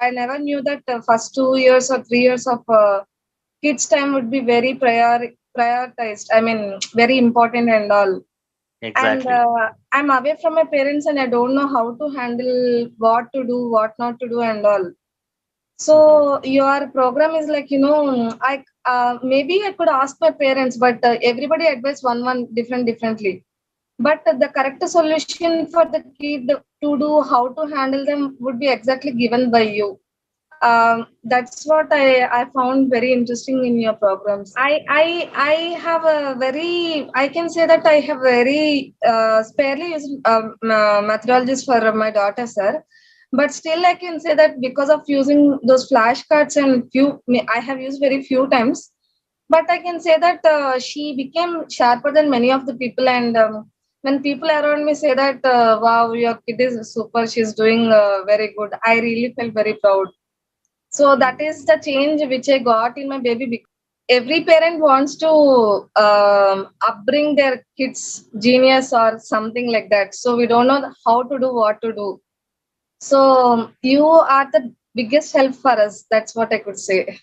I never knew that first 2 years or 3 years of kids' time would be very prioritized. I mean, very important and all. And Exactly. I'm away from my parents, and I don't know how to handle what to do, what not to do, and all. Hmm. So your program is like, I maybe I could ask my parents, but everybody advises one differently. But the correct solution for the kid to do how to handle them would be exactly given by you. That's what I found very interesting in your programs. I have a very, I can say that I have very sparely used methodologies for my daughter, sir. But still, I can say that because of using those flashcards and I have used very few times. But I can say that she became sharper than many of the people. And when people around me say that, wow, your kid is super, she's doing very good, I really felt very proud. So that is the change which I got in my baby. Every parent wants to upbring their kids genius or something like that. So we don't know how to do what to do. So you are the biggest help for us. That's what I could say.